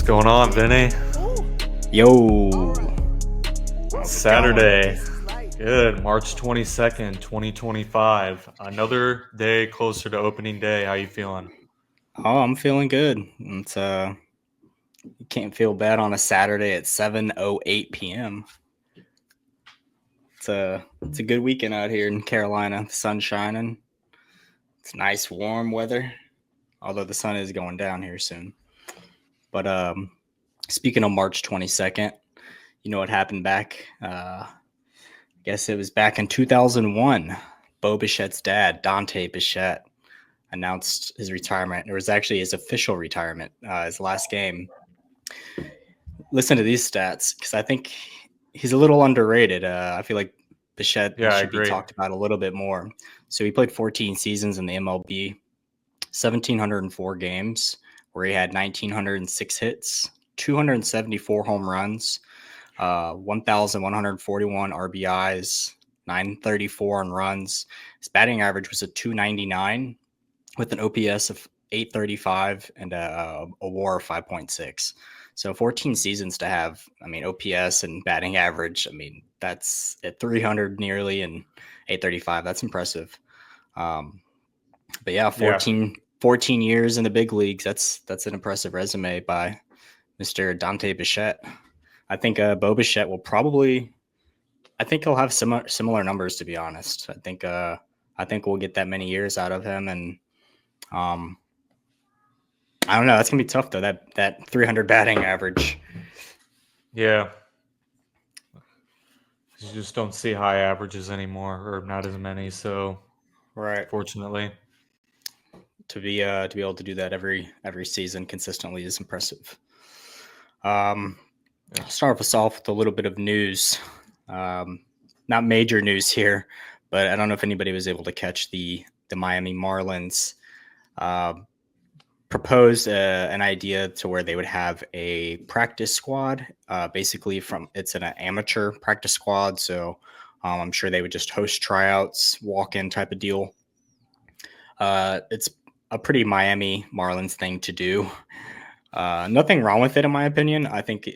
Going on, Vinny? Yo, Saturday. Good. March 22nd, 2025. Another day closer to opening day. How you feeling? I'm feeling good. It's you can't feel bad on a Saturday at 7:08 p.m. It's a good weekend out here in Carolina. The sun's shining. It's nice warm weather, although the sun is going down here soon. But speaking of March 22nd, you know what happened back? I guess it was back in 2001. Bo Bichette's dad, Dante Bichette, announced his retirement. It was actually his official retirement, his last game. Listen to these stats because I think he's a little underrated. I feel like Bichette Yeah, I should be agree. talked about a little bit more. So he played 14 seasons in the MLB, 1,704 games, where he had 1,906 hits, 274 home runs, 1,141 RBIs, 934 on runs. His batting average was a 299 with an OPS of 835 and a WAR of 5.6. So 14 seasons to have, OPS and batting average, that's at 300 nearly and 835. That's impressive. But yeah, Yeah. 14 years in the big leagues. That's an impressive resume by Mr. Dante Bichette. I think Bo Bichette will probably, I think he'll have similar numbers, to be honest. I think we'll get that many years out of him. And I don't know. That's gonna be tough though. That 300 batting average. Yeah. You just don't see high averages anymore, or not as many. So, Right. fortunately. To be able to do that every season consistently is impressive. I'll start us off with a little bit of news. Not major news here, but I don't know if anybody was able to catch the Miami Marlins proposed an idea to where they would have a practice squad. Basically, it's an amateur practice squad, so I'm sure they would just host tryouts, walk-in type of deal. It's a pretty Miami Marlins thing to do. Nothing wrong with it, in my opinion. I think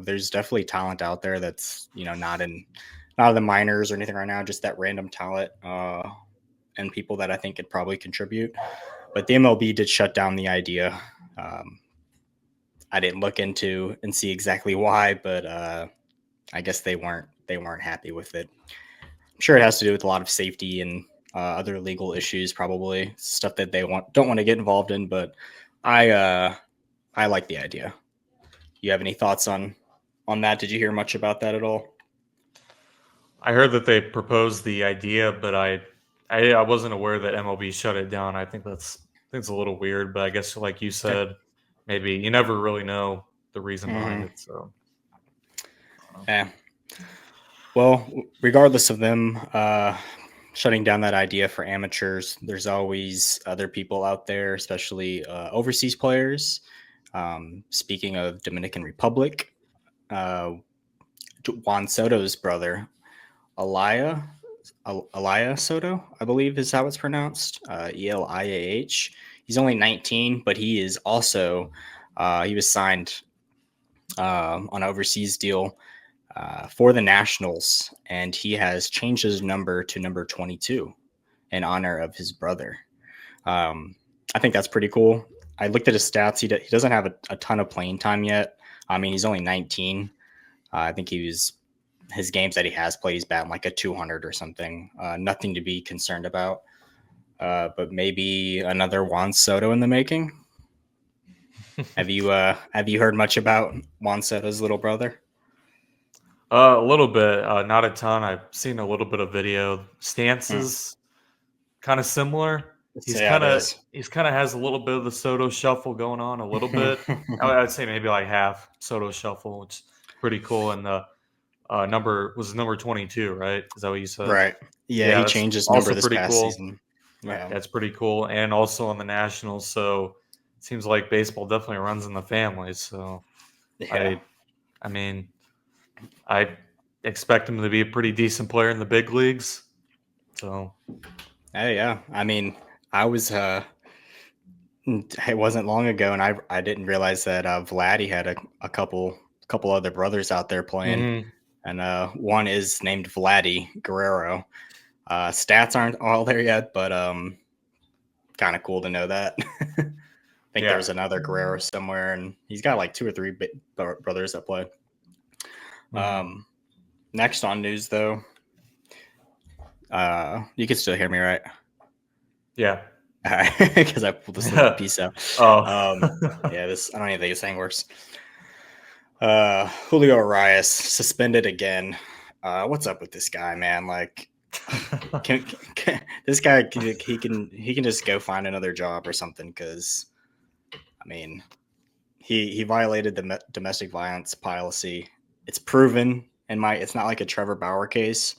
there's definitely talent out there that's not in the minors or anything right now, just that random talent and people that I think could probably contribute. But the MLB did shut down the idea. I didn't look into and see exactly why, but I guess they weren't happy with it. I'm sure it has to do with a lot of safety and other legal issues, probably stuff that they don't want to get involved in. But I like the idea. You have any thoughts on that? Did you hear much about that at all? I heard that they proposed the idea, but I wasn't aware that MLB shut it down. I think it's a little weird, but I guess like you said, maybe you never really know the reason behind it. So, yeah. Well, regardless of them shutting down that idea for amateurs, there's always other people out there, especially overseas players. Speaking of Dominican Republic, Juan Soto's brother, Elia Soto, I believe is how it's pronounced, Eliah. He's only 19, but he is also he was signed on an overseas deal for the Nationals, and he has changed his number to number 22 in honor of his brother. I think that's pretty cool. I looked at his stats. He doesn't have a ton of playing time yet. I mean, he's only 19. I think his games that he has played, he's batting like a 200 or something. Nothing to be concerned about. But maybe another Juan Soto in the making. Have you heard much about Juan Soto's little brother? a little bit, not a ton. I've seen a little bit of video. Stances kind of similar. Yeah, it is. He's kind of has a little bit of the Soto shuffle going on a little bit. I'd say maybe like half Soto shuffle, which is pretty cool. And the number 22, right? Is that what you said? Right. Yeah, he Yeah, that's changed his number also this pretty past cool. season. Right, Yeah. that's pretty cool. And also on the Nationals, so it seems like baseball definitely runs in the family. So Yeah. I mean, I expect him to be a pretty decent player in the big leagues. So Hey, yeah. I mean, I was It wasn't long ago, and I didn't realize that Vladdy had a couple other brothers out there playing, Hmm. and one is named Vladdy Guerrero. Stats aren't all there yet, but kind of cool to know that. I think Yeah. there's another Guerrero somewhere, and he's got like 2 or 3 brothers that play. Hmm. Next on news, though, you can still hear me, right? Yeah. Because I pulled this little piece out. Oh. Yeah, this I don't even think this thing works. Julio Arias suspended again. What's up with this guy, man? Like, this guy he can just go find another job or something? Because I mean, he violated the domestic violence policy. It's proven, and it's not like a Trevor Bauer case.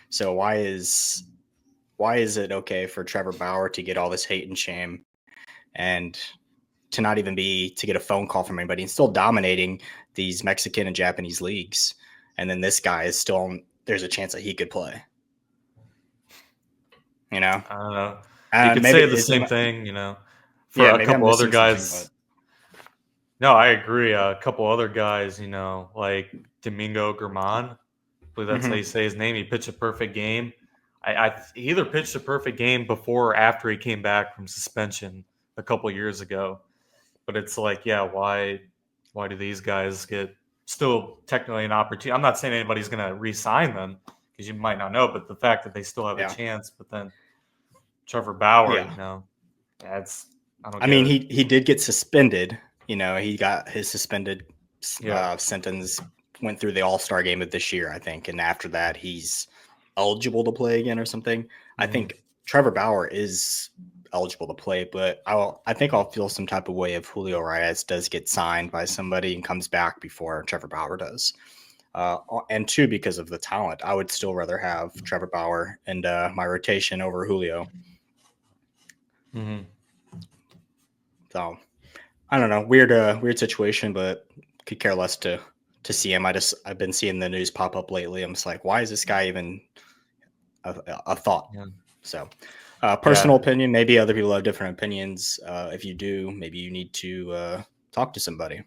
So why is it okay for Trevor Bauer to get all this hate and shame and to not even be to get a phone call from anybody and still dominating these Mexican and Japanese leagues, and then this guy is still there's a chance that he could play. You know, I don't know. You could maybe say the it's same thing, you know, for yeah, a maybe I'm couple other missing something, but guys. No, I agree. A couple other guys, you know, like Domingo German, I believe that's how you mm-hmm. say his name. He pitched a perfect game. He either pitched a perfect game before or after he came back from suspension a couple years ago. But it's like, yeah, why do these guys get still technically an opportunity? I'm not saying anybody's going to re-sign them because you might not know, but the fact that they still have a Yeah, chance. But then Trevor Bauer, yeah. you know, that's I don't I get mean, it. he did get suspended. You know, he got his suspended Yeah. sentence. Went through the All-Star game of this year, I think, and after that, he's eligible to play again or something. I Hmm. think Trevor Bauer is eligible to play, but I think I'll feel some type of way if Julio Reyes does get signed by somebody and comes back before Trevor Bauer does. And two, because of the talent, I would still rather have Trevor Bauer and my rotation over Julio. Hmm. So I don't know, weird situation, but could care less to see him. I've been seeing the news pop up lately. I'm just like, why is this guy even a thought? Yeah. So, personal Yeah. opinion. Maybe other people have different opinions. If you do, maybe you need to talk to somebody.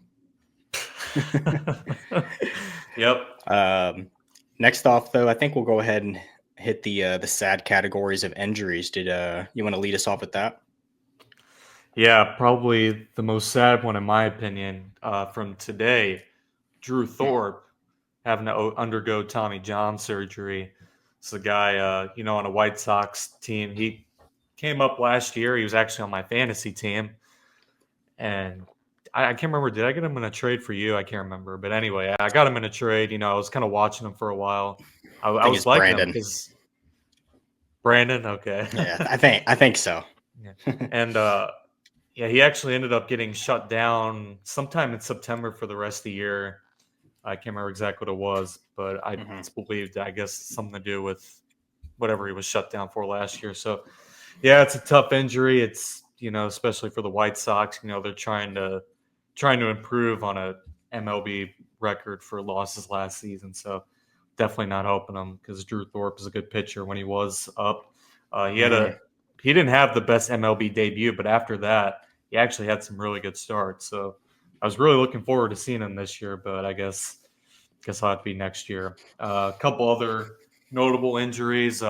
Yep. Next off, though, I think we'll go ahead and hit the sad categories of injuries. Did you want to lead us off with that? Yeah, probably the most sad one, in my opinion, from today. Drew Thorpe having to undergo Tommy John surgery. It's a guy, you know, on a White Sox team. He came up last year. He was actually on my fantasy team, and I can't remember. Did I get him in a trade for you? I can't remember. But anyway, I got him in a trade. You know, I was kind of watching him for a while. I I think was it's liking him Brandon. because Brandon. Okay. Yeah, I think so. Yeah. And yeah, he actually ended up getting shut down sometime in September for the rest of the year. I can't remember exactly what it was, but Mhm. it's believed, I guess, something to do with whatever he was shut down for last year. So, yeah, it's a tough injury. It's, you know, especially for the White Sox. You know, they're trying to improve on a MLB record for losses last season. So, definitely not helping them because Drew Thorpe is a good pitcher when he was up. Mhm. He didn't have the best MLB debut, but after that, he actually had some really good starts. So, I was really looking forward to seeing him this year, but I guess I'll have to be next year. A couple other notable injuries.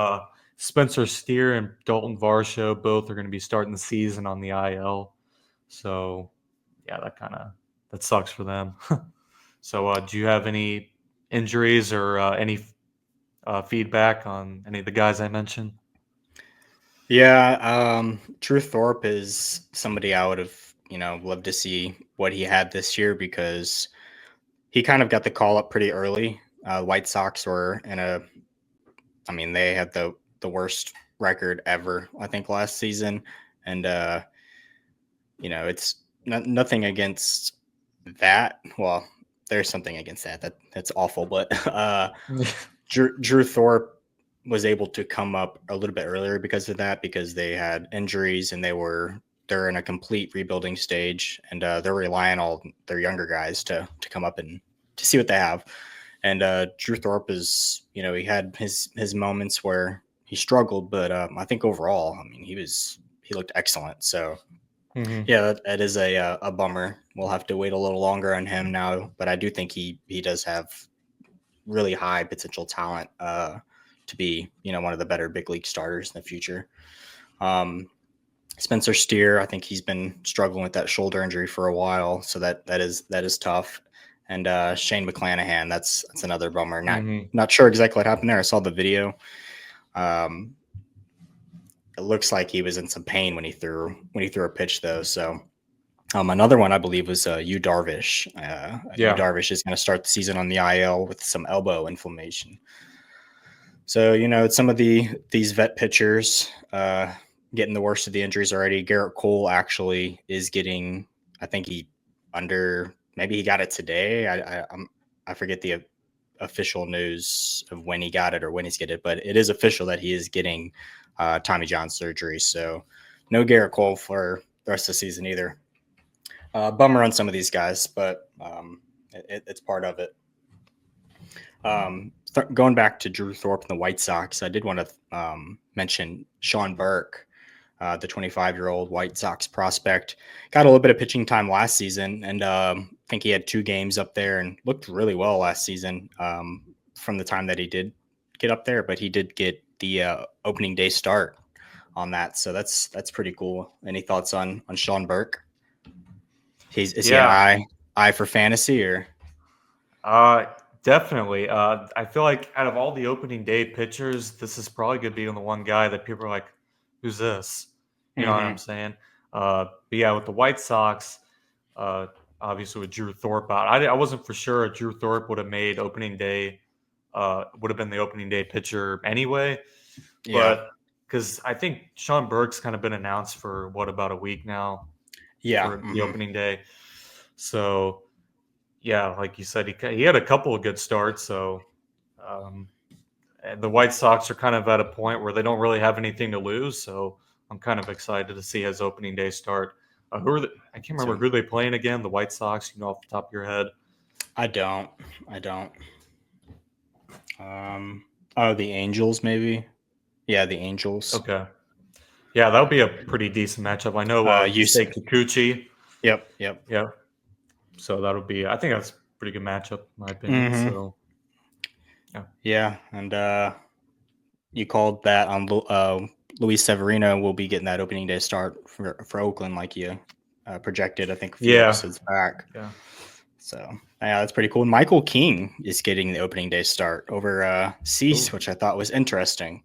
Spencer Steer and Dalton Varsho both are going to be starting the season on the IL. So yeah, that sucks for them. So do you have any injuries or any feedback on any of the guys I mentioned? Yeah, Drew Thorpe is somebody I would have, loved to see what he had this year because he kind of got the call up pretty early. White Sox were I mean, they had the worst record ever, I think, last season, and it's nothing against that. Well, there's something against that's awful, but Drew Thorpe was able to come up a little bit earlier because of that, because they had injuries and they're in a complete rebuilding stage, and they're relying on all their younger guys to come up and to see what they have. And Drew Thorpe is, he had his moments where he struggled, but I think overall, I mean, he looked excellent. So Yeah, that is a bummer. We'll have to wait a little longer on him now, but I do think he does have really high potential talent to be one of the better big league starters in the future. Spencer Steer, I think he's been struggling with that shoulder injury for a while, so that is tough. And Shane McClanahan, that's another bummer. Not sure exactly what happened there. I saw the video. It looks like he was in some pain when he threw a pitch though. So another one I believe was Yu Darvish. Yu Darvish is going to start the season on the IL with some elbow inflammation. So it's some of these vet pitchers getting the worst of the injuries already. Garrett Cole actually is getting. I think maybe he got it today. I forget the official news of when he got it or when he's getting it, but it is official that he is getting Tommy John surgery. So no Garrett Cole for the rest of the season either. Bummer on some of these guys, but it's part of it. Going back to Drew Thorpe and the White Sox, I did want to mention Sean Burke, the 25-year-old White Sox prospect. Got a little bit of pitching time last season, and I think he had 2 games up there and looked really well last season from the time that he did get up there, but he did get the opening day start on that, so that's pretty cool. Any thoughts on Sean Burke? Is he an eye for fantasy or? Definitely. I feel like out of all the opening day pitchers, this is probably going to be the one guy that people are like, "Who's this?" You know what I'm saying? But yeah, with the White Sox, obviously with Drew Thorpe out, I wasn't for sure Drew Thorpe would have made opening day. Would have been the opening day pitcher anyway. Yeah. But because I think Sean Burke's kind of been announced for about a week now. Yeah. For the opening day. So yeah, like you said, he had a couple of good starts. So and the White Sox are kind of at a point where they don't really have anything to lose. So I'm kind of excited to see his opening day start. I can't remember who they playing again. The White Sox, off the top of your head. I don't. The Angels maybe. Yeah, the Angels. Okay. Yeah, that'll be a pretty decent matchup. I know Yusei Kikuchi. Yep. Yeah. So that'll be. I think that's a pretty good matchup, in my opinion. So. Yeah, and you called that on Luis Severino will be getting that opening day start for Oakland, like you projected. I think a few episodes back. Yeah. So yeah, that's pretty cool. And Michael King is getting the opening day start over Cease, which I thought was interesting.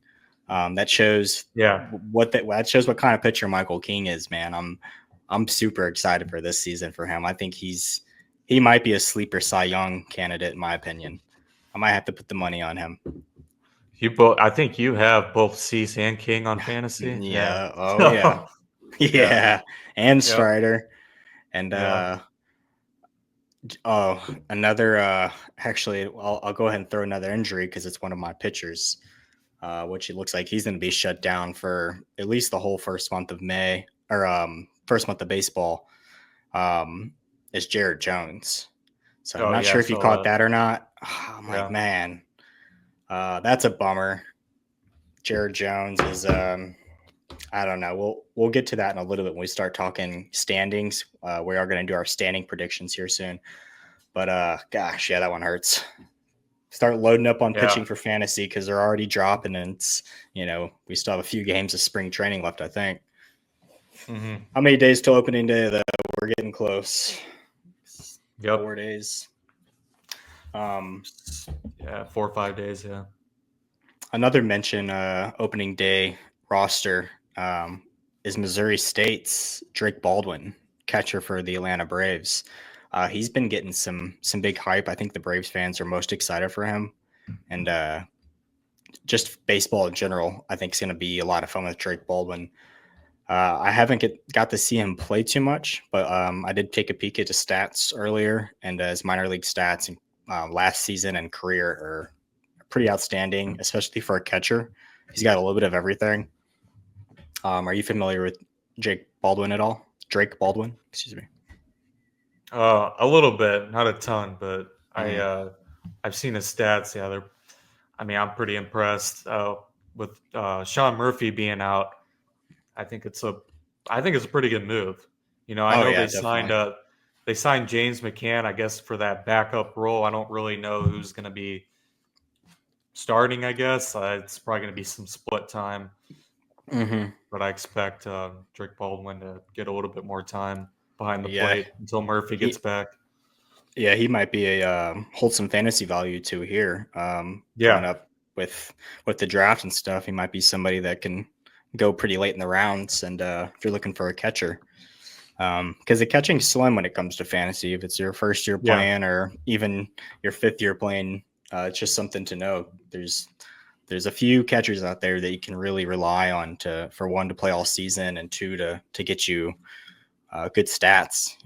That shows that shows what kind of pitcher Michael King is, man. I'm super excited for this season for him. I think he might be a sleeper Cy Young candidate in my opinion. I might have to put the money on him. I think you have both Cease and King on fantasy. Yeah. Oh yeah. Yeah. And Strider. And another actually I'll go ahead and throw another injury because it's one of my pitchers, which it looks like he's going to be shut down for at least the whole first month of May or first month of baseball. Is Jared Jones. So I'm not sure if you caught that or not. I'm like, man, that's a bummer. Jared Jones is I don't know. We'll get to that in a little bit when we start talking standings. We are going to do our standing predictions here soon. But gosh, yeah, that one hurts. Start loading up on pitching for fantasy because they're already dropping, and it's we still have a few games of spring training left, I think. Mm-hmm. How many days till opening day though? We're getting close. Yep. 4 days. 4 or 5 days. Yeah. Another mention, opening day roster is Missouri State's Drake Baldwin, catcher for the Atlanta Braves. He's been getting some big hype. I think the Braves fans are most excited for him, and just baseball in general, I think is going to be a lot of fun with Drake Baldwin. I haven't got to see him play too much, but I did take a peek at his stats earlier, and his minor league stats last season and career are pretty outstanding, especially for a catcher. He's got a little bit of everything. Are you familiar with Drake Baldwin at all? Excuse me. A little bit, not a ton, but I've seen his stats. Yeah, I'm pretty impressed with Sean Murphy being out. I think it's a pretty good move. I Oh know yeah, definitely. they signed James McCann, I guess, for that backup role. I don't really know who's going to be starting. I guess it's probably going to be some split time, Hmm. but I expect Drake Baldwin to get a little bit more time behind the Yeah, plate until Murphy gets he back. yeah he might be a hold some fantasy value too here. Coming Yeah, up with the draft and stuff, he might be somebody that can go pretty late in the rounds. And if you're looking for a catcher, because the catching's slim when it comes to fantasy. If it's your first year yeah, playing or even your fifth year playing, it's just something to know. There's a few catchers out there that you can really rely on to for one to play all season and two to get you good stats.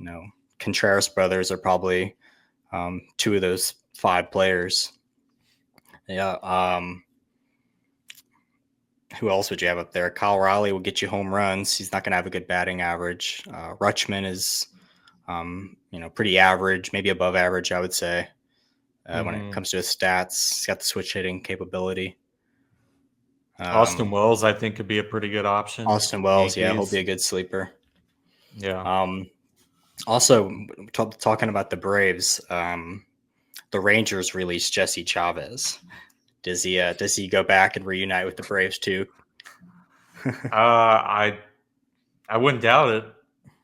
Contreras brothers are probably two of those five players. Yeah. Who else would you have up there? Kyle Riley will get you home runs. He's not going to have a good batting average. Rutschman is, pretty average, maybe above average, I would say, when it hmm comes to his stats. He's got the switch hitting capability. Austin Um, Wells, I think, could be a pretty good option Austin for the Wells, yeah, he'll be Yankees. a good sleeper. Yeah, Um, Also, talking about the Braves, the Rangers released Jesse Chavez. Does he go back and reunite with the Braves too? I wouldn't doubt it.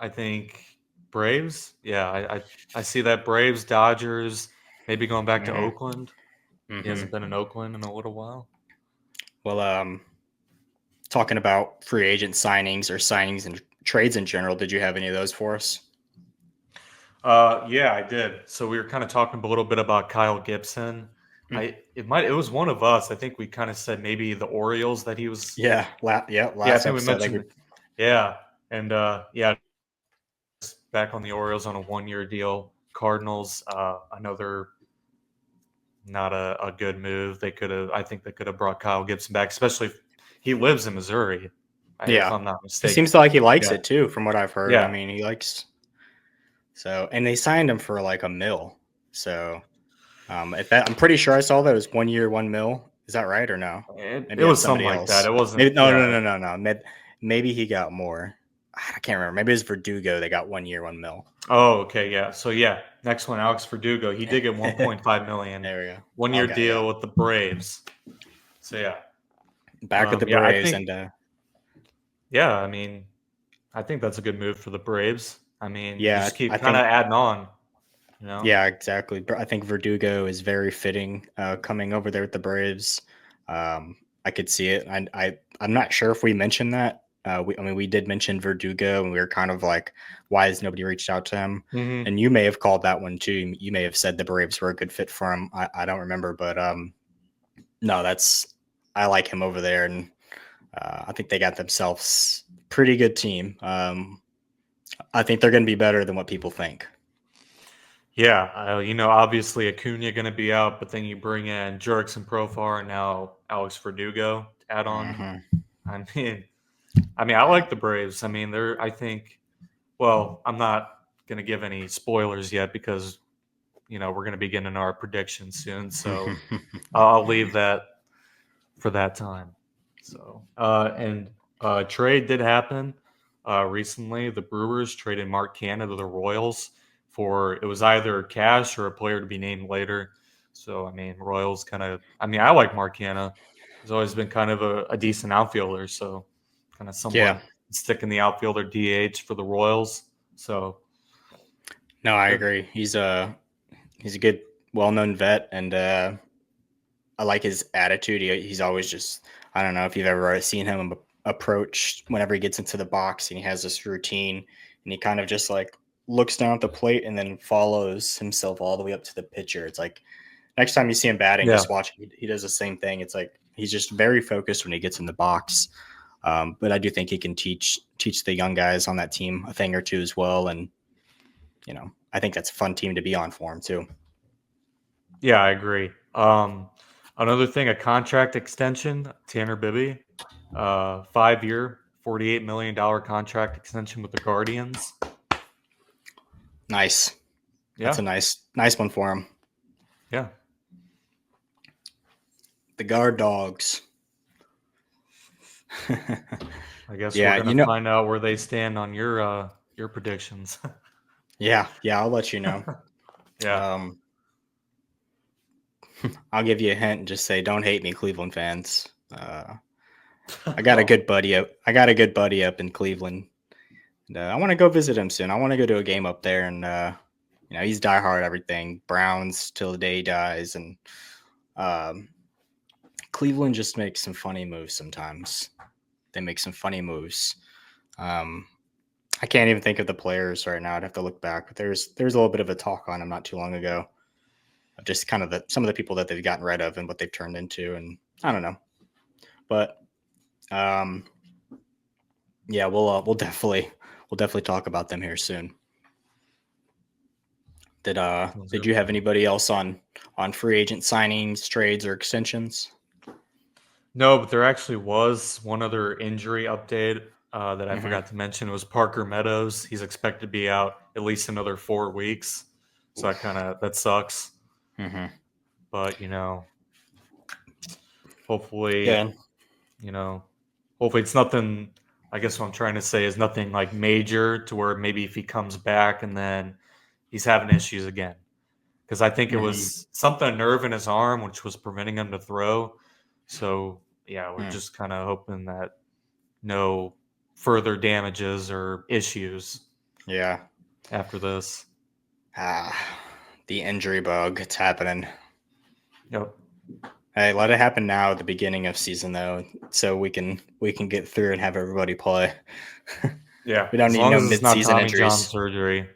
I think Braves. Yeah, I see that Braves, Dodgers, maybe going back to Hmm. Oakland. He Hmm. hasn't been in Oakland in a little while. Well, talking about free agent signings or signings and trades in general, did you have any of those for us? Yeah, I did. So we were kind of talking a little bit about Kyle Gibson. Mm. It was one of us. I think we kind of said maybe the Orioles that he was. Yeah, Yeah, I last think we episode, like, mentioned. Yeah, and yeah, back on the Orioles on a 1 year deal. Cardinals. I know they're not a good move. They could have. I think they could have brought Kyle Gibson back, especially if he lives in Missouri, if yeah, I'm not he mistaken. seems like he likes Yeah, it too, from what I've heard. I yeah. mean, he likes so, and they signed him for like a mil. So, if that, I'm pretty sure I saw that it was 1 year, 1 mil. Is that right or no? It Maybe that's was something somebody like that. else. It wasn't. Maybe no, no, Yeah. no, no, no. Maybe he got more. I can't remember. Maybe it was Verdugo. They got 1 year, 1 mil. Oh, okay, yeah. So yeah, next one, Alex Verdugo. He did get 1.5 million, There we go. 1 year Okay, yeah. deal with the Braves. So yeah, Back with the yeah. I Braves, think and yeah. I mean, I think that's a good move for the Braves. I mean, you yeah, just keep I kind of think adding on. You know. yeah, exactly. I think Verdugo is very fitting coming over there with the Braves. I could see it. I'm not sure if we mentioned that. I mean, we did mention Verdugo, and we were kind of like, why has nobody reached out to him? Hmm. And you may have called that one too. You may have said the Braves were a good fit for him. I don't remember, but no, I like him over there, and I think they got themselves pretty good team. I think they're going to be better than what people think. Yeah, obviously Acuna going to be out, but then you bring in Jerks and Profar and now Alex Verdugo to add on. Hmm. I mean, I like the Braves. I mean, they're. I think. Well, I'm not going to give any spoilers yet because we're going to be getting our predictions soon. So I'll leave that for that time. So and trade did happen recently. The Brewers traded Mark Canha to the Royals for it was either cash or a player to be named later. So I mean, Royals kind of. I mean, I like Mark Canha. He's always been kind of a decent outfielder. So kind of Yeah. someone sticking the outfielder DH for the Royals. So No, I good. agree. He's a good, well-known vet, and I like his attitude. He's always just, I don't know if you've ever seen him approach whenever he gets into the box, and he has this routine, and he kind of just like looks down at the plate and then follows himself all the way up to the pitcher. It's like next time you see him batting, Yeah. just watch. He does the same thing. It's like he's just very focused when he gets in the box. But I do think he can teach the young guys on that team a thing or two as well, and I think that's a fun team to be on for him too. Yeah, I agree. Another thing, a contract extension, Tanner Bibby, 5 year, $48 million contract extension with the Guardians. Nice. That's Yeah, a nice one for him. yeah, The guard dogs. I guess we're Yeah, gonna find out where they stand on your your predictions. Yeah, I'll let you know. Yeah. I'll give you a hint and just say, don't hate me, Cleveland fans. I got a Oh, good buddy up. I got a good buddy up in Cleveland. And, I want to go visit him soon. I want to go to a game up there, and he's diehard everything. Browns till the day he dies, and um, Cleveland just makes some funny moves sometimes. They make some funny moves. Um, I can't even think of the players right now. I'd have to look back, but there's a little bit of a talk on him not too long ago of just kind of some of the people that they've gotten rid of and what they've turned into, and I don't know, but yeah, we'll definitely talk about them here soon. Did you have anybody else on free agent signings, trades, or extensions? no, but there actually was one other injury update that I Mm-hmm. forgot to mention. It was Parker Meadows. He's expected to be out at least another 4 weeks. So that sucks. Mm-hmm. But hopefully, Yeah. you know, hopefully it's nothing. I guess what I'm trying to say is nothing like major to where maybe if he comes back and then he's having issues again. Because I think it Mm-hmm. was something, a nerve in his arm, which was preventing him to throw. So, yeah, we're Mm. just kind of hoping that no further damages or issues Yeah. after this. The injury bug. It's happening. Yep. Hey, let it happen now at the beginning of season though, so we can get through and have everybody play. Yeah. We don't As need long no as it's not mid-season Tommy John injuries. surgery.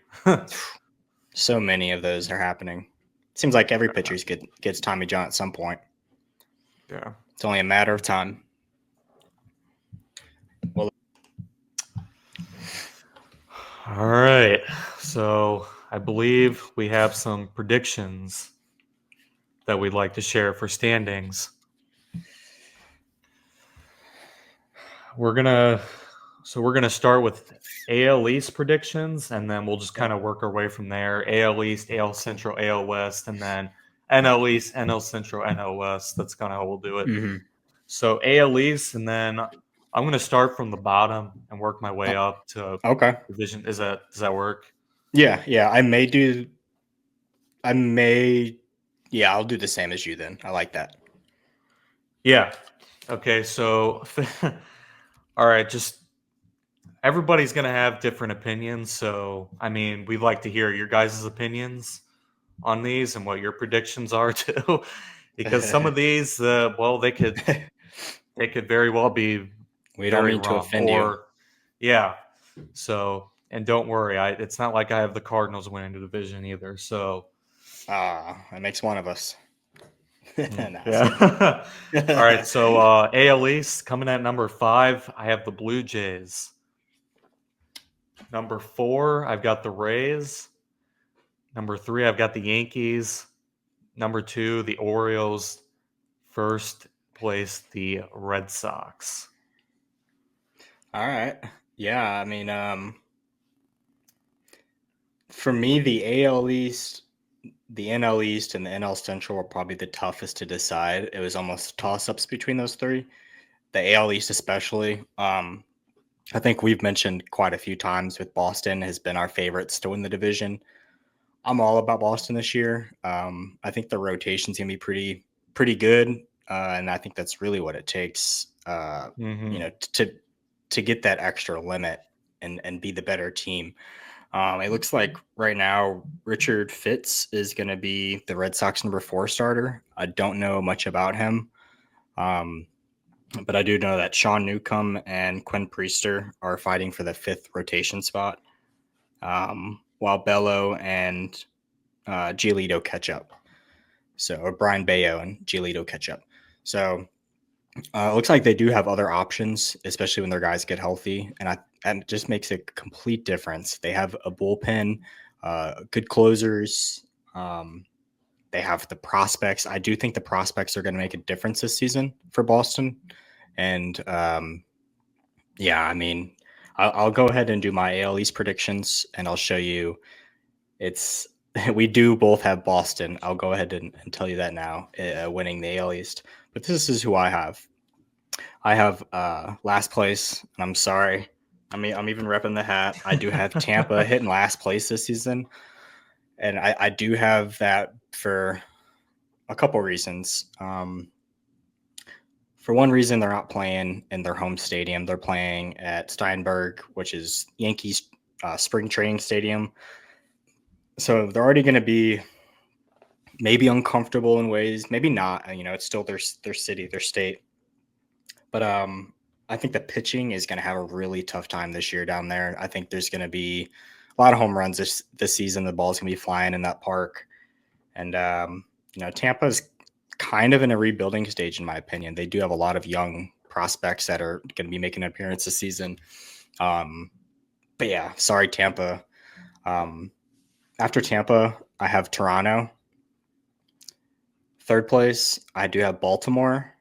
So many of those are happening. Seems like every pitcher gets Tommy John at some point. Yeah. It's only a matter of time. Well, All right. So I believe we have some predictions that we'd like to share for standings. We're gonna we're gonna start with AL East predictions, and then we'll just yep. kind of work our way from there. AL East, AL Central, AL West, and then NL East, NL Central, NL West. That's kind of how we'll do it. Mm-hmm. So AL East, and then I'm gonna start from the bottom and work my way up to Okay. division. Does that work? Yeah, yeah. I may do. I may. Yeah, I'll do the same as you then. I like that. Yeah. Okay. So, all right. Just everybody's gonna have different opinions. So, I mean, we'd like to hear your guys' opinions on these and what your predictions are too, because some of these, well, they could very well be We don't very mean to wrong. offend you. Or, yeah. So, and don't worry, it's not like I have the Cardinals winning the division either. So, That makes one of us. No, yeah. All right. So, AL East coming at number 5, I have the Blue Jays. Number 4, I've got the Rays. Number 3, I've got the Yankees. Number 2, the Orioles. First place, the Red Sox. All right. Yeah, I mean, for me, the AL East, the NL East, and the NL Central were probably the toughest to decide. It was almost toss-ups between those three. The AL East, especially. I think we've mentioned quite a few times with Boston has been our favorites to win the division. I'm all about Boston this year. I think the rotation's gonna be pretty good, and I think that's really what it takes. Mm-hmm. To get that extra limit and be the better team. It looks like right now Richard Fitz is going to be the Red Sox number 4 starter. I don't know much about him, um, but I do know that Sean Newcomb and Quinn Priester are fighting for the 5th rotation spot, while Bello and Giolito catch up. So, or Brian Bayo and Giolito catch up. So, it looks like they do have other options, especially when their guys get healthy, and it just makes a complete difference. They have a bullpen, good closers. They have the prospects. I do think the prospects are going to make a difference this season for Boston. And yeah, I mean, I'll go ahead and do my AL East predictions, and I'll show you. It's we do both have Boston. I'll go ahead and tell you that now, winning the AL East. But this is who I have. I have last place, and I'm sorry. I mean, I'm even repping the hat. I do have Tampa hitting last place this season, and I do have that for a couple reasons. For one reason, they're not playing in their home stadium. They're playing at Steinberg, which is Yankees spring training stadium. So they're already going to be maybe uncomfortable in ways, maybe not. You know, it's still their city, their state. But I think the pitching is going to have a really tough time this year down there. I think there's going to be a lot of home runs this season. The ball's going to be flying in that park. And, you know, Tampa's kind of in a rebuilding stage, in my opinion. They do have a lot of young prospects that are going to be making an appearance this season. But yeah, sorry, Tampa. After Tampa, I have Toronto. Third place, I do have Baltimore.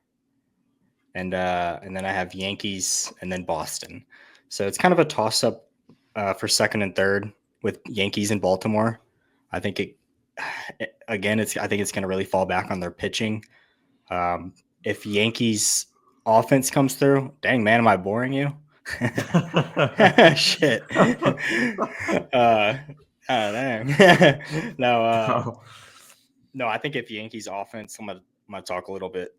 And then I have Yankees and then Boston. So it's kind of a toss up for second and third with Yankees and Baltimore. I think I think it's going to really fall back on their pitching. If Yankees offense comes through, dang man, am I boring you? Shit. Dang. No, no, I think if Yankees offense, I'm gonna talk a little bit.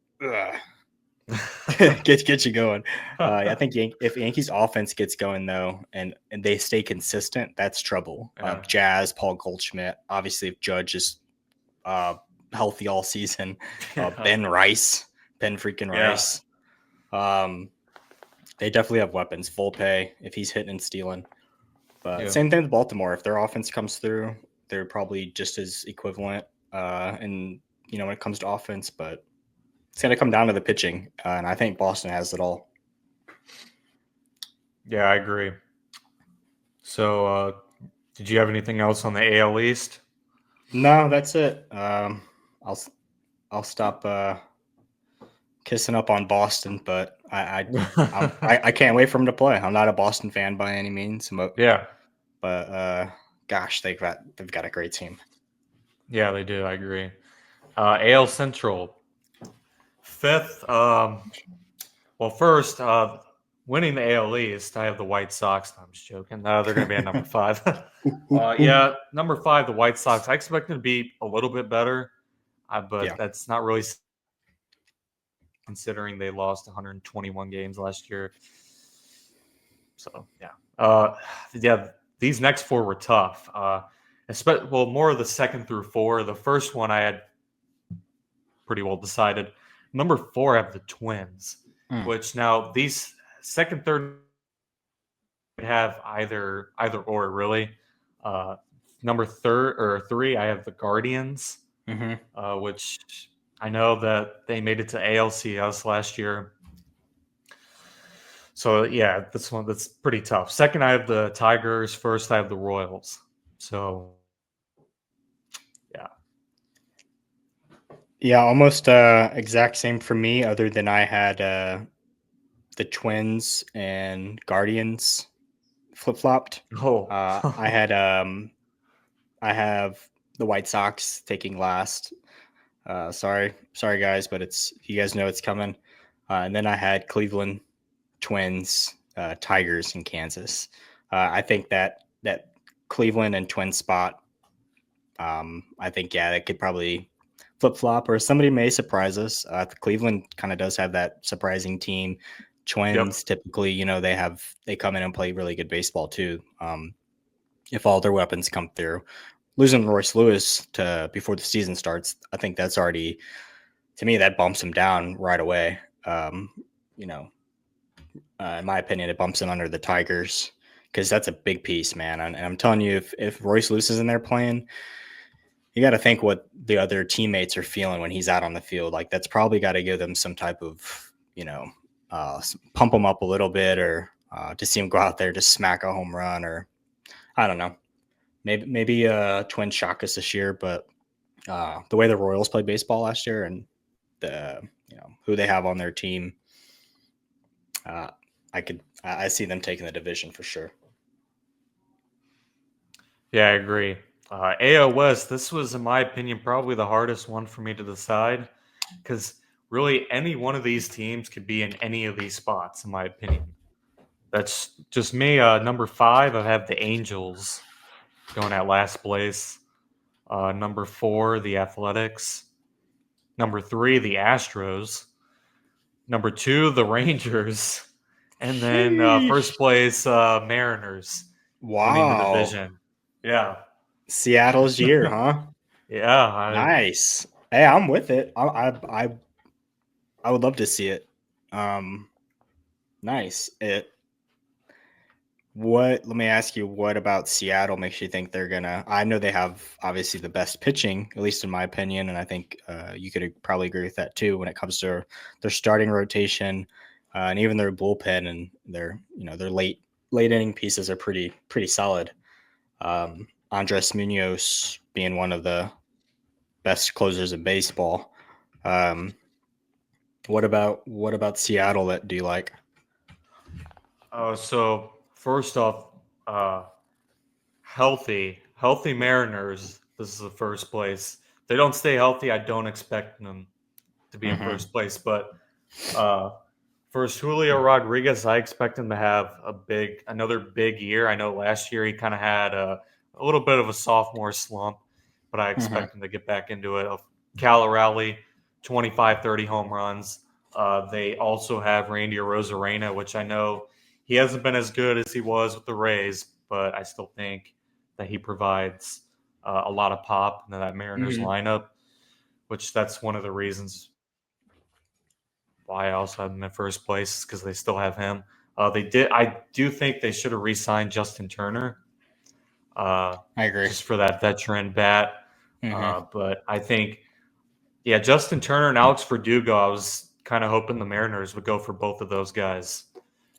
Get you going. I think if Yankees offense gets going though, and they stay consistent, that's trouble. Yeah. Jazz, Paul Goldschmidt. Obviously, if Judge is healthy all season, Ben freaking Rice. They definitely have weapons. Volpe, if he's hitting and stealing. But same thing with Baltimore. If their offense comes through, they're probably just as equivalent. And you know, when it comes to offense, but it's going to come down to the pitching, and I think Boston has it all. Yeah, I agree. So, did you have anything else on the AL East? No, that's it. I'll stop kissing up on Boston, but I can't wait for them to play. I'm not a Boston fan by any means, but gosh, they've got a great team. Yeah, they do. I agree. AL Central, fifth. Well, first, winning the AL East, I have the White Sox. No, I'm just joking. They're going to be at number 5. Yeah, number 5, the White Sox. I expect them to be a little bit better, but that's not really considering they lost 121 games last year. So, yeah, these next 4 were tough. More of the second through 4. The first one I had pretty well decided. Number 4, I have the Twins, which now these second, third have either or really. Number 3, I have the Guardians, which I know that they made it to ALCS last year. So yeah, that's pretty tough. Second, I have the Tigers. First, I have the Royals. So yeah, almost exact same for me. Other than I had the Twins and Guardians flip flopped. I had I have the White Sox taking last. Sorry guys, but you guys know it's coming. And then I had Cleveland, Twins, Tigers, and Kansas. I think that Cleveland and Twins spot. I think that could probably flip flop, or somebody may surprise us. Cleveland kind of does have that surprising team. Twins typically, you know, they come in and play really good baseball too. If all their weapons come through, losing Royce Lewis before the season starts, I think that's already, to me, that bumps him down right away. You know, in my opinion, it bumps him under the Tigers because that's a big piece, man. And I'm telling you, if Royce Lewis is in there playing, you got to think what the other teammates are feeling when he's out on the field. Like that's probably got to give them some type of, you know, pump them up a little bit, or to see him go out there to smack a home run, or I don't know. Maybe Twins shock us this year, but the way the Royals played baseball last year and who they have on their team, I see them taking the division for sure. Yeah, I agree. AL West, this was, in my opinion, probably the hardest one for me to decide because really any one of these teams could be in any of these spots, in my opinion. That's just me. Number 5, I have the Angels going at last place. Number 4, the Athletics. Number 3, the Astros. Number 2, the Rangers. And then first Sheesh. place, Mariners winning the Wow. division. Yeah. Seattle's year, huh? Yeah. Nice. Hey, I'm with it. I would love to see it. Um, nice. Let me ask you, what about Seattle makes you think they're gonna? I know they have obviously the best pitching, at least in my opinion, and I think you could probably agree with that too when it comes to their starting rotation and even their bullpen and their late inning pieces are pretty solid. Andres Munoz being one of the best closers in baseball. Um, what about Seattle that do you like? So first off, uh, healthy Mariners. This is the first place. If they don't stay healthy, I don't expect them to be in Mm-hmm. first place. But uh, first, Julio Rodriguez, I expect him to have another big year. I know last year he kind of had a little bit of a sophomore slump, but I Mm-hmm. expect him to get back into it. Cal Raleigh, 25, 30 home runs. They also have Randy Arozarena, which I know he hasn't been as good as he was with the Rays, but I still think that he provides a lot of pop in that Mariners Mm-hmm. lineup, which that's one of the reasons why I also have them in first place because they still have him. They did. I do think they should have re-signed Justin Turner I agree. just for that veteran bat. Mm-hmm. But I think, yeah, Justin Turner and Alex Verdugo. I was kind of hoping the Mariners would go for both of those guys,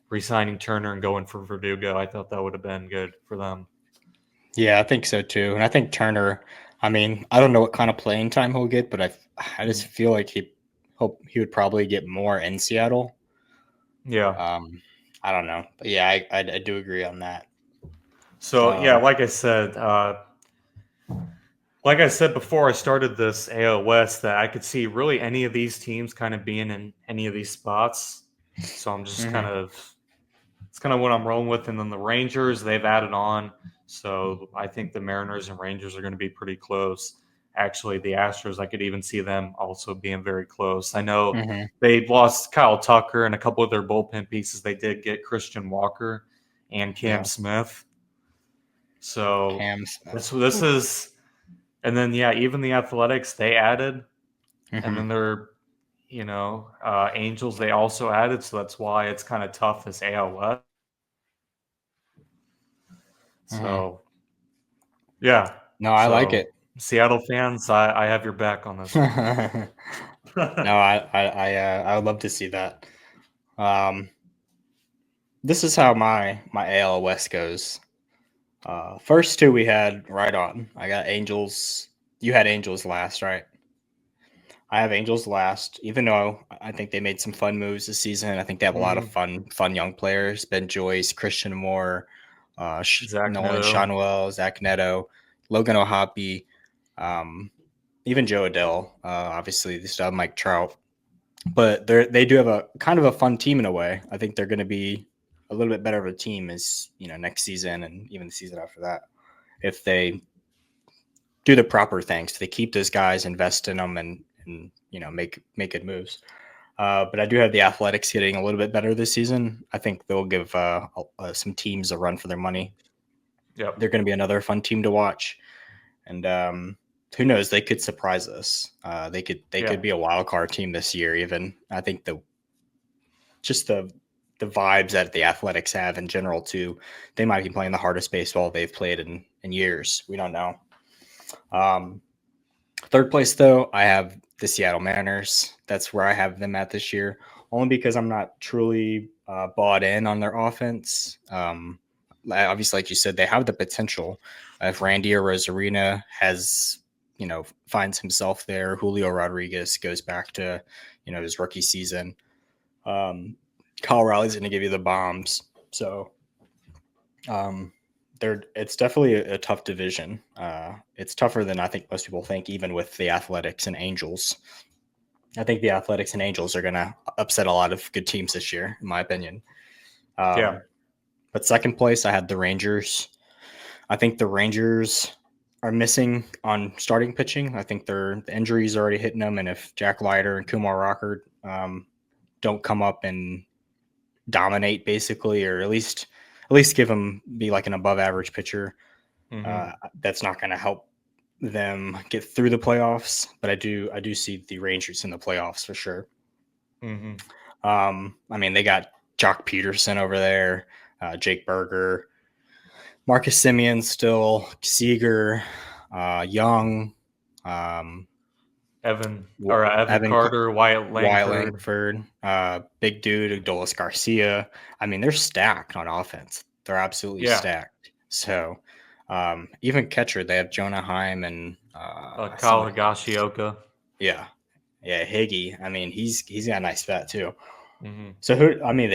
re-signing Turner and going for Verdugo. I thought that would have been good for them. Yeah, I think so too. And I think Turner, I mean, I don't know what kind of playing time he'll get, but I just feel like he would probably get more in Seattle. Yeah. Um, I don't know, but yeah, I do agree on that. So yeah, Um, like I said before I started this AL West, that I could see really any of these teams kind of being in any of these spots. So I'm just kind mhm, of it's kind of what I'm rolling with. And then the Rangers, they've added on. So I think the Mariners and Rangers are going to be pretty close. Actually, the Astros, I could even see them also being very close. I know mhm, they lost Kyle Tucker and a couple of their bullpen pieces. They did get Christian Walker and Cam yeah, Smith. So Cam Smith. this is, and then yeah, even the Athletics they added, and Mhm, then their Angels they also added. So that's why it's kind of tough this AL West. mhm. So yeah. No, I like So it. Seattle fans, I have your back on this one. No, I would love to see that. Um, this is how my AL West goes. First two we had right on. I got Angels. You had Angels last, right? I have Angels last, even though I think they made some fun moves this season. I think they have a lot of Mhm. fun young players: Ben Joyce, Christian Moore, Zach Nolan Neto. Shanwell, Zach Neto, Logan O'Hoppe, um, even Joe Adell. Obviously, they still have Mike Trout, but they do have a kind of a fun team in a way. I think they're going to be a little bit better of a team as next season and even the season after that if they do the proper things. They keep those guys, invest in them, and make good moves. But I do have the Athletics getting a little bit better this season. I think they'll give some teams a run for their money. Yep. They're going to be another fun team to watch, and who knows? They could surprise us. They could Yeah. be a wild card team this year. Even I think just the vibes that the Athletics have in general too. They might be playing the hardest baseball they've played in years. We don't know. Um, Third place, though, I have the Seattle Mariners. That's where I have them at this year, only because I'm not truly bought in on their offense. Obviously, like you said, they have the potential. If Randy or Rosarina finds himself there, Julio Rodriguez goes back to, his rookie season. Um, Kyle Riley's going to give you the bombs. So um, it's definitely a tough division. It's tougher than I think most people think, even with the Athletics and Angels. I think the Athletics and Angels are going to upset a lot of good teams this year, in my opinion. Yeah. Um, But second place, I had the Rangers. I think the Rangers are missing on starting pitching. I think the injuries are already hitting them, and if Jack Leiter and Kumar Rocker don't come up and dominate, basically, or at least give them be like an above average pitcher, Mm-hmm. that's not going to help them get through the playoffs. But I do see the Rangers in the playoffs for sure. Mm-hmm. I mean, they got Jock Peterson over there, Jake Berger, Marcus Simeon still, Seager, Young, um, Evan Evan Carter, Wyatt Wyatt Langford. Langford, big dude, Adolis Garcia. I mean, they're stacked on offense. They're absolutely Yeah. stacked. So even catcher, they have Jonah Heim and Kyle somebody. Higashioka. Yeah, yeah, Higgy. I mean, he's got a nice bat too. Mm-hmm. So I mean,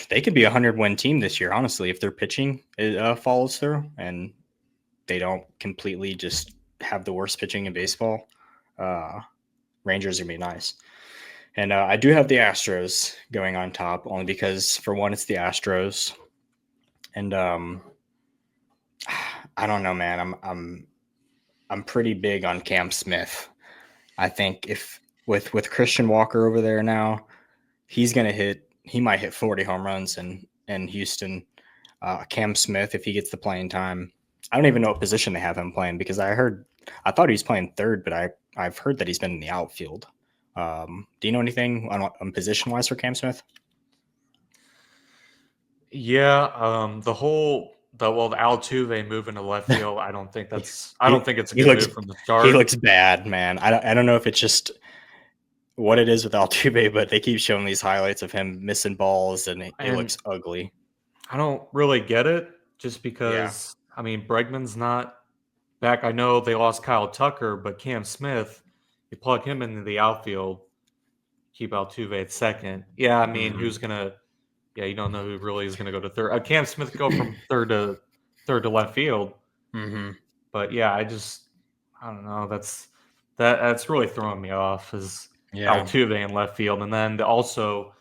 they could be a 100-win team this year, honestly, if their pitching follows through and they don't completely just have the worst pitching in baseball. Rangers are gonna be nice. And I do have the Astros going on top, only because for one, it's the Astros, and I don't know, man. I'm pretty big on Cam Smith. I think if with Christian Walker over there now, he's gonna hit. He might hit 40 home runs in Houston. Cam Smith, if he gets the playing time, I don't even know what position they have him playing because I thought he was playing third, but I've heard that he's been in the outfield. Do you know anything on position wise for Cam Smith? Yeah, the Altuve move into left field. I don't think it's a He good looks move from the he start. looks bad, man. I don't know if it's just what it is with Altuve, but they keep showing these highlights of him missing balls, and it And looks ugly. I don't really get it just Yeah. because I mean Bregman's not back. I know they lost Kyle Tucker, but Cam Smith, you plug him into the outfield, keep Altuve at second. Yeah, I mean, Hmm. you don't know who really is gonna go to third. Cam Smith go from third to left field. Hmm. But yeah, I don't know. That's really throwing me off is Yeah. Altuve in left field, and then also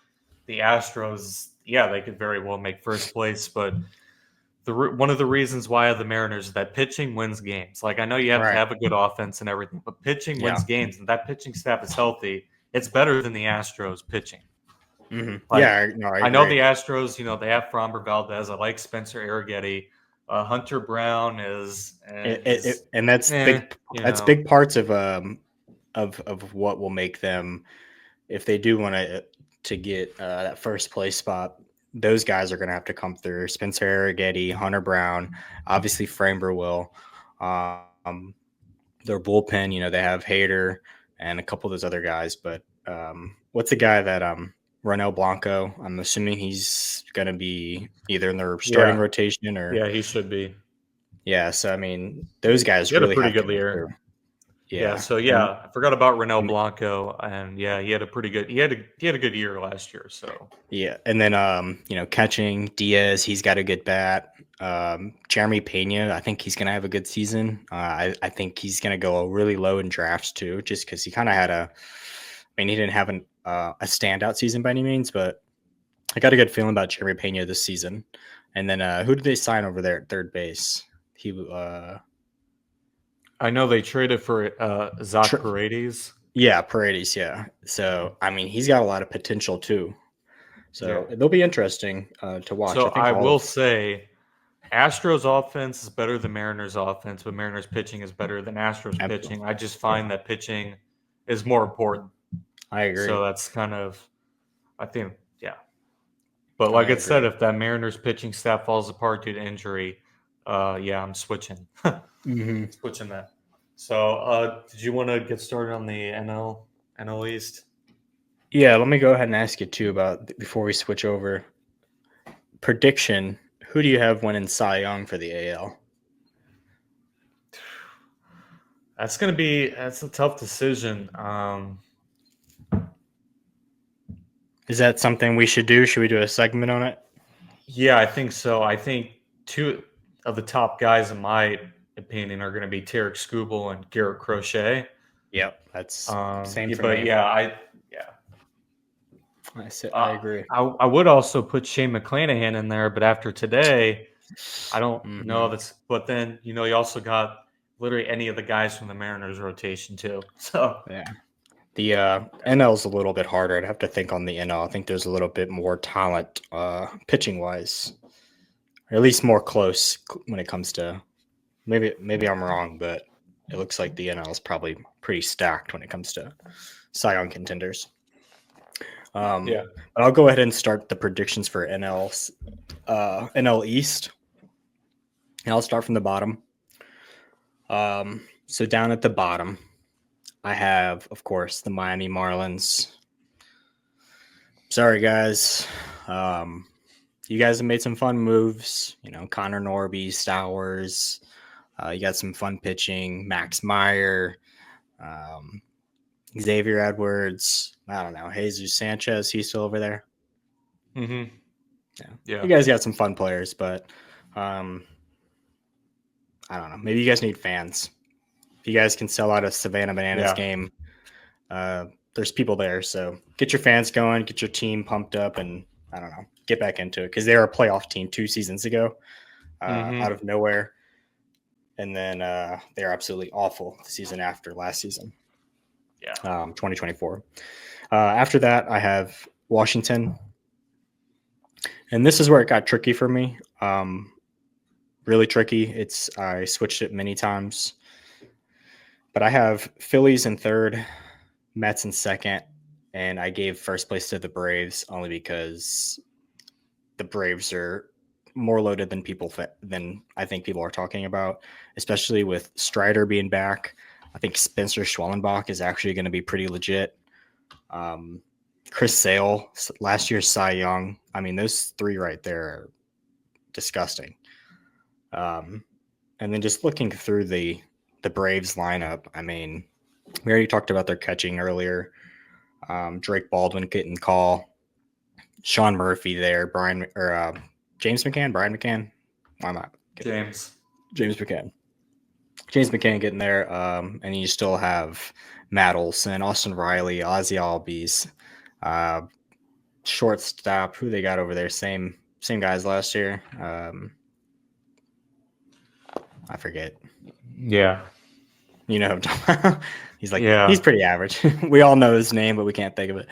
the Astros. Yeah, they could very well make first place, but one of the reasons why the Mariners is that pitching wins games. Like I know you have to Right. have a good offense and everything, but pitching Yeah. wins games, and that pitching staff is healthy. It's better than the Astros pitching. Hmm. Like Yeah. No, I I know agree. the Astros, they have Framber Valdez. I like Spencer Arrighetti. Hunter Brown And that's eh, big. you That's know. big parts of what will make them if they do want to get that first place spot. Those guys are going to have to come through. Spencer Arrighetti, Hunter Brown, obviously Framber will. Um, their bullpen, they have Hader and a couple of those other guys. But what's the guy that Ronel Blanco? I'm assuming he's going to be either in their starting Yeah, rotation or yeah, he should be. yeah. So I mean, those He guys had a really pretty have to good come through. year. Yeah, Yeah, so and yeah, I forgot about Renel Blanco, and yeah, he had a pretty good. He had a good year last year. So yeah, and then catching Diaz, he's got a good bat. Jeremy Pena, I think he's gonna have a good season. I think he's gonna go really low in drafts too, just because he kind of had I mean, he didn't have a standout season by any means, but I got a good feeling about Jeremy Pena this season. And then who did they sign over there at third base? He I know they traded for Zach Tr- Paredes. yeah, Paredes, yeah. So I mean, he's got a lot of potential too. Yeah. So they'll be interesting to watch. So I think I all will of say, Astros offense is better than Mariners offense, but Mariners pitching is better than Astros I, pitching. I just yeah, find that pitching is more important. I agree. So that's kind of, I think, yeah. But like I I said, agree. if that Mariners pitching staff falls apart due to injury, yeah, I'm switching. Hmm. Switching that. So, did you want to get started on the NL East? Yeah, let me go ahead and ask you too about before we switch over. Prediction: who do you have winning Cy Young for the AL? That's a tough decision. Is that something we should do? Should we do a segment on it? Yeah, I think so. I think two of the top guys, in my opinion, are going to be Tarek Skubal and Garrett Crochet. Yep, that's same for But me. yeah, yeah. I agree. I would also put Shane McClanahan in there, but after today, I don't know Mhm. that's. But then you also got literally any of the guys from the Mariners rotation too. So Yeah. The NL is a little bit harder. I'd have to think on the NL. I think there's a little bit more talent pitching wise, or at least more close when it comes to. Maybe I'm wrong, but it looks like the NL is probably pretty stacked when it comes to Cy Young contenders. yeah. But I'll go ahead and start the predictions for NL East, and I'll start from the bottom. So down at the bottom, I have, of course, the Miami Marlins. Sorry, guys. You guys have made some fun moves. Connor Norby, Stowers. You got some fun pitching. Max Meyer, Xavier Edwards. I don't know. Jesus Sanchez. He's still over there. Mm-hmm. Yeah. You guys got some fun players, but I don't know. Maybe you guys need fans. If you guys can sell out a Savannah Bananas game, there's people there. So get your fans going, get your team pumped up, and I don't know, get back into it because they were a playoff team 2 seasons ago out of nowhere. And then they're absolutely awful the season after last season. Yeah. 2024. After that, I have Washington. And this is where it got tricky for me. Really tricky. I switched it many times. But I have Phillies in third, Mets in second, and I gave first place to the Braves only because the Braves are more loaded than I think people are talking about, especially with Strider being back. I think Spencer Schwellenbach is actually going to be pretty legit. Chris Sale, last year's Cy Young. I mean, those 3 right there are disgusting. And then just looking through the Braves lineup, I mean, we already talked about their catching earlier. Drake Baldwin getting call. Sean Murphy there. James McCann. Brian McCann. Why am I? James McCann. James McCann getting there. And you still have Matt Olson, Austin Riley, Ozzy Albies, shortstop. Who they got over there? Same guys last year. I forget. Yeah. You know, he's pretty average. We all know his name, but we can't think of it.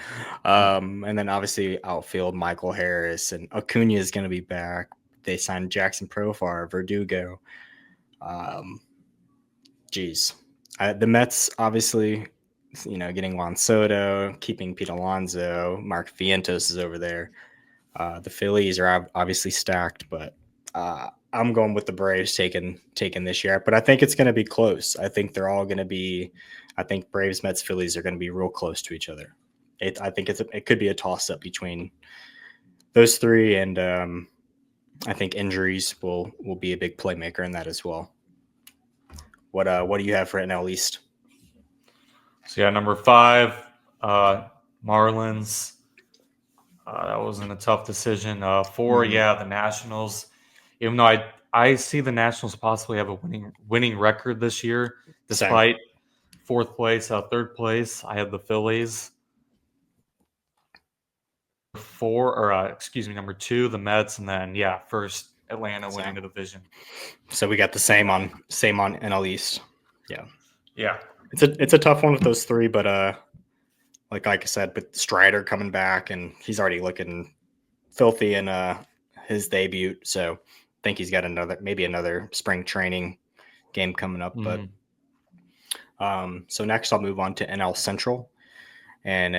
And then obviously outfield, Michael Harris and Acuna is going to be back. They signed Jackson Profar, Verdugo. The Mets obviously, getting Juan Soto, keeping Pete Alonso, Mark Vientos is over there. The Phillies are obviously stacked, but I'm going with the Braves taking this year, but I think it's going to be close. I think they're all going to be. I think Braves, Mets, Phillies are going to be real close to each other. I think it could be a toss up between those 3, and I think injuries will be a big playmaker in that as well. What do you have for NL East? So yeah, number 5, Marlins. That wasn't a tough decision. 4, the Nationals. Even though I see the Nationals possibly have a winning record this year, despite 4th place, 3rd place. I have the Phillies. Number 2, the Mets, and then first Atlanta winning the division. So we got the same on NL East. Yeah. It's a tough one with those 3, but like I said, with Strider coming back and he's already looking filthy in his debut, so I think he's got another spring training game coming up. But so next I'll move on to NL Central, and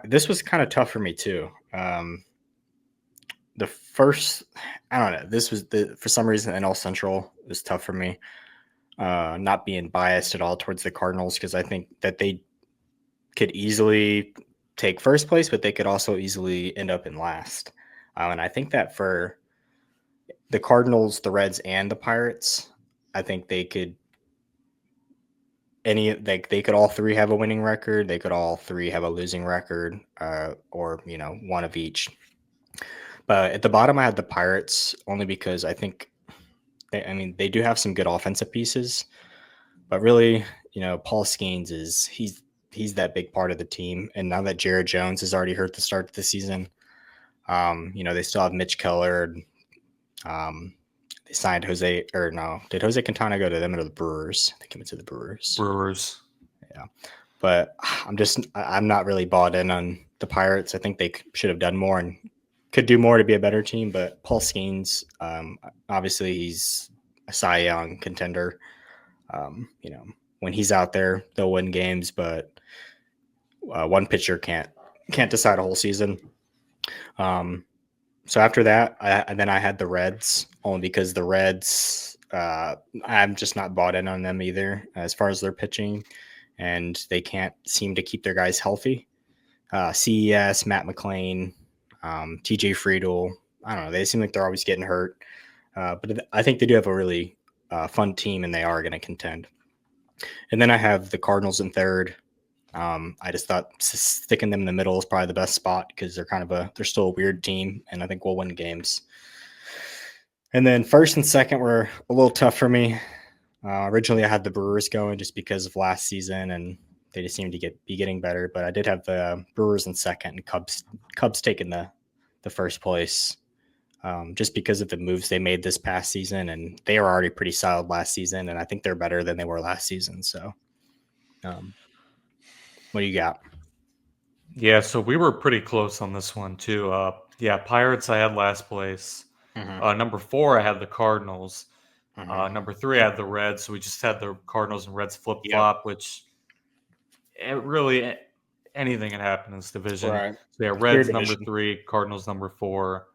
this was kind of tough for me too. The first, I don't know, this was for some reason NL Central was tough for me. Not being biased at all towards the Cardinals because I think that they could easily take first place, but they could also easily end up in last. And I think that for the Cardinals, the Reds, and the Pirates, I think they could they could all 3 have a winning record. They could all 3 have a losing record, or one of each. But at the bottom, I had the Pirates only because I think they do have some good offensive pieces, but really, Paul Skeens he's that big part of the team. And now that Jared Jones is already hurt to start the season, they still have Mitch Keller. They signed Jose, or no, did Jose Quintana go to them or to the Brewers? I think he went to the Brewers. Brewers. Yeah. But I'm not really bought in on the Pirates. I think they should have done more and could do more to be a better team. But Paul Skeens, obviously he's a Cy Young contender. When he's out there, they'll win games, but one pitcher can't decide a whole season. So after that, I had the Reds, only because the Reds, I'm just not bought in on them either as far as their pitching, and they can't seem to keep their guys healthy. CES, Matt McClain, TJ Friedel, I don't know. They seem like they're always getting hurt, but I think they do have a really fun team, and they are going to contend. And then I have the Cardinals in third. I just thought sticking them in the middle is probably the best spot because they're still a weird team, and I think we'll win games. And then first and second were a little tough for me. Originally, I had the Brewers going just because of last season, and they just seemed to be getting better. But I did have the Brewers in second, and Cubs taking the first place, just because of the moves they made this past season, and they were already pretty solid last season, and I think they're better than they were last season. So, what do you got? Yeah, so we were pretty close on this one too. Pirates I had last place. Mm-hmm. Number 4 I had the Cardinals. Mm-hmm. Number 3 I had the Reds. So we just had the Cardinals and Reds flip flop, which anything can happen in this division. Right. So yeah, Reds number 3, Cardinals number 4,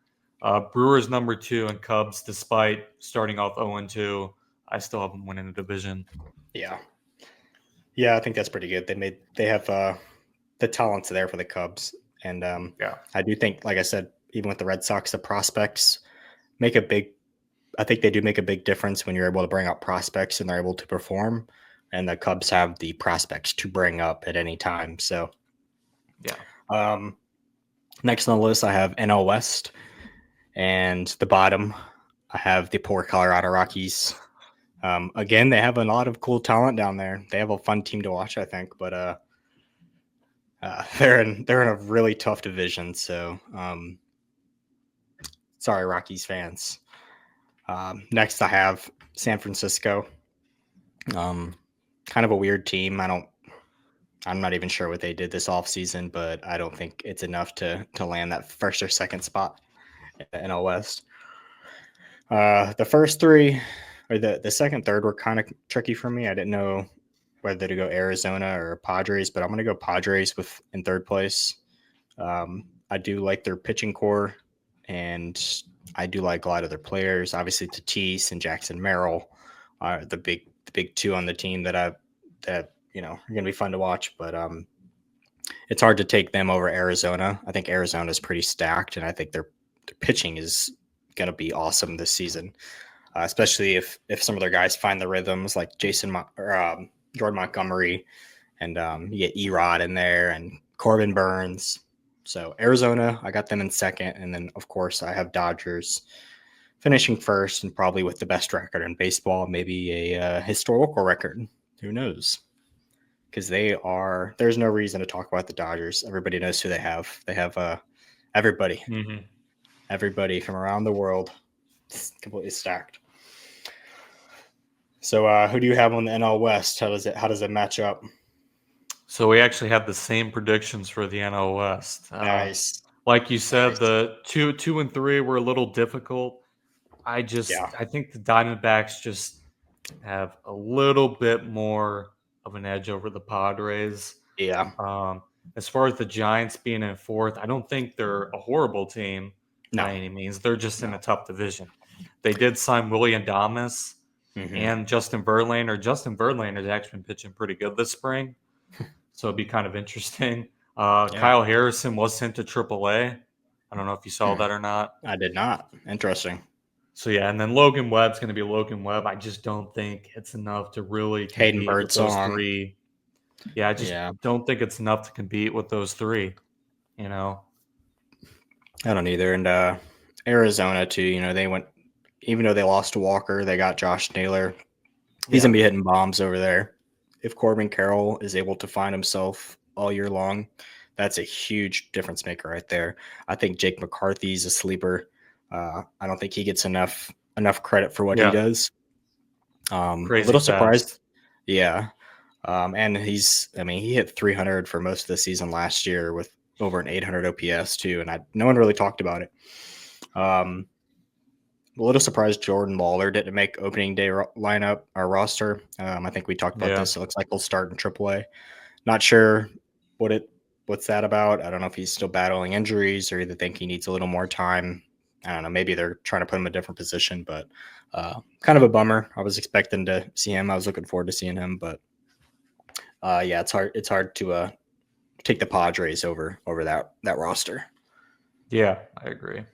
Brewers number 2, and Cubs. Despite starting off 0-2, I still have them winning the division. Yeah, I think that's pretty good. They have the talents there for the Cubs, and I do think, like I said, even with the Red Sox, the prospects make a big. I think they do make a big difference when you're able to bring up prospects and they're able to perform. And the Cubs have the prospects to bring up at any time. So, yeah. Next on the list, I have NL West, and the bottom, I have the poor Colorado Rockies. Again, they have a lot of cool talent down there. They have a fun team to watch, I think, but they're in a really tough division. So, sorry, Rockies fans. Next, I have San Francisco. Kind of a weird team. I'm not even sure what they did this offseason, but I don't think it's enough to land that first or second spot in the NL West. The first three, or the second, third were kind of tricky for me. I didn't know whether to go Arizona or Padres, but I'm going to go Padres in third place. I do like their pitching core, and I do like a lot of their players. Obviously, Tatis and Jackson Merrill are the big two on the team that are going to be fun to watch. But it's hard to take them over Arizona. I think Arizona is pretty stacked, and I think their pitching is going to be awesome this season, especially if some of their guys find the rhythms, like Jordan Montgomery, and you get Erod in there and Corbin Burns. So Arizona, I got them in second, and then of course I have Dodgers finishing first, and probably with the best record in baseball, maybe a historical record. Who knows? Because there's no reason to talk about the Dodgers. Everybody knows who they have. They have everybody. Mm-hmm. Everybody from around the world. It's completely stacked. So who do you have on the NL West? How does it match up? So we actually had the same predictions for the NL West. Nice. Like you said, the 2 and 3 were a little difficult. I think the Diamondbacks just have a little bit more of an edge over the Padres. Yeah. As far as the Giants being in fourth, I don't think they're a horrible team by any means. They're just in a tough division. They did sign William Adames and Justin Verlander. Justin Verlander has actually been pitching pretty good this spring, so it'd be kind of interesting. Kyle Harrison was sent to AAA. I don't know if you saw that or not. I did not. Interesting. So, yeah, and then Logan Webb's going to be Logan Webb. I just don't think it's enough to really compete with those three. Yeah, I just don't think it's enough to compete with those three, I don't either. And Arizona, too, they went – even though they lost to Walker, they got Josh Naylor. He's going to be hitting bombs over there. if Corbin Carroll is able to find himself all year long, that's a huge difference maker right there. I think Jake McCarthy's a sleeper. I don't think he gets enough credit for what he does. A Crazy little surprised. fast. Yeah. And he hit 300 for most of the season last year with over an 800 OPS too. And no one really talked about it. A little surprised Jordan Lawler didn't make opening day lineup or roster. I think we talked about this. It looks like he'll start in AAA. Not sure what's that about. I don't know if he's still battling injuries or either think he needs a little more time. I don't know. Maybe they're trying to put him in a different position, but kind of a bummer. I was expecting to see him. I was looking forward to seeing him, but yeah, it's hard. It's hard to take the Padres over that roster. Yeah, I agree.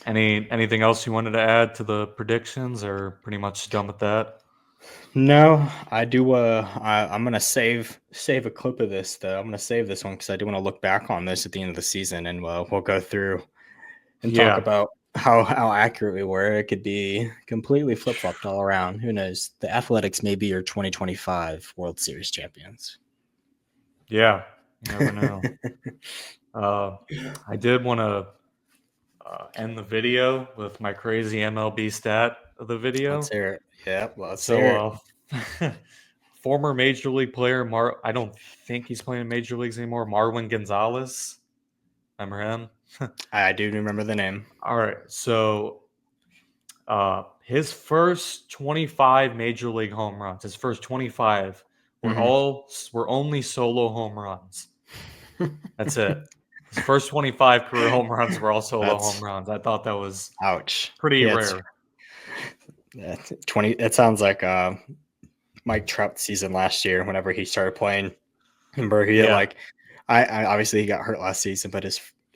Anything else you wanted to add to the predictions, or pretty much done with that? No, I do. I'm gonna save a clip of this though. I'm gonna save this one because I do want to look back on this at the end of the season, and we'll go through and talk about how accurate we were. It could be completely flip flopped all around. Who knows? The Athletics may be your 2025 World Series champions. Yeah, you never know. I did want to end the video with my crazy MLB stat of the video. Let's hear it. Yeah, let's hear it. Former Major League player, I don't think he's playing in Major Leagues anymore, Marwin Gonzalez. Remember him? I do remember the name. All right. So his first 25 Major League home runs, his first 25 were only solo home runs. That's it. His first 25 career home runs were all solo home runs. I thought that was pretty rare. Yeah, 20. It sounds like Mike Trout season last year. Whenever he started playing, remember he had I obviously he got hurt last season, but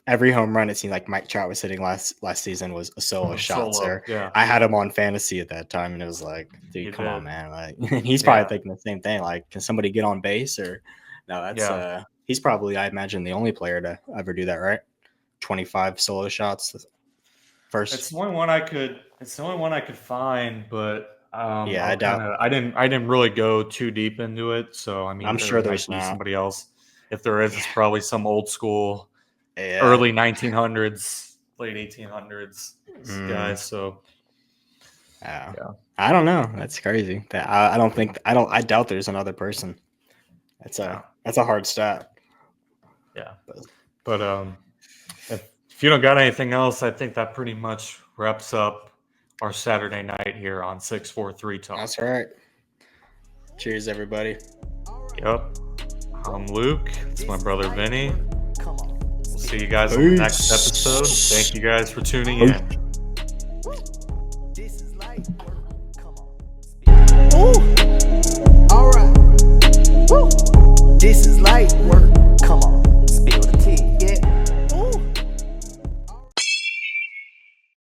every home run it seemed like Mike Trout was hitting last season was a solo shot. Sir, I had him on fantasy at that time, and it was like, dude, come on, man. Like he's probably thinking the same thing. Like, can somebody get on base? Or no, that's he's probably, I imagine, the only player to ever do that, right? 25 solo shots. First, it's the only one I could find, but I doubt. I didn't really go too deep into it, so I mean, I'm sure there's not somebody else. If there is, it's probably some old school, early 1900s, late 1800s guys. So, I don't know. That's crazy. I doubt there's another person. That's a hard stat. Yeah, but if you don't got anything else, I think that pretty much wraps up our Saturday night here on 643 Talk. That's right. Cheers, everybody. Yep. I'm Luke. It's my brother Vinny. We'll see you guys on the next episode. Thank you guys for tuning in.